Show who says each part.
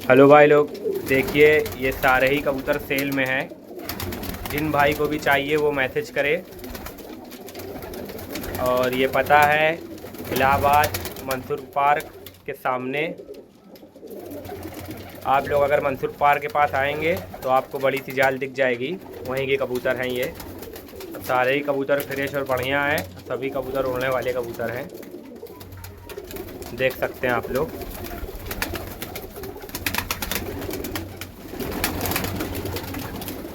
Speaker 1: Hello भाई लोग, देखिए ये सारे ही कबूतर सेल में हैं। जिन भाई को भी चाहिए वो मैसेज करे। और ये पता है इलाहाबाद मंसूर पार्क के सामने। आप लोग अगर मंसूर पार्क के पास आएंगे तो आपको बड़ी सी जाल दिख जाएगी, वहीं के कबूतर हैं ये। सारे ही कबूतर फ्रेश और बढ़िया हैं, सभी कबूतर उड़ने वाले कबूतर हैं, देख सकते हैं आप लोग।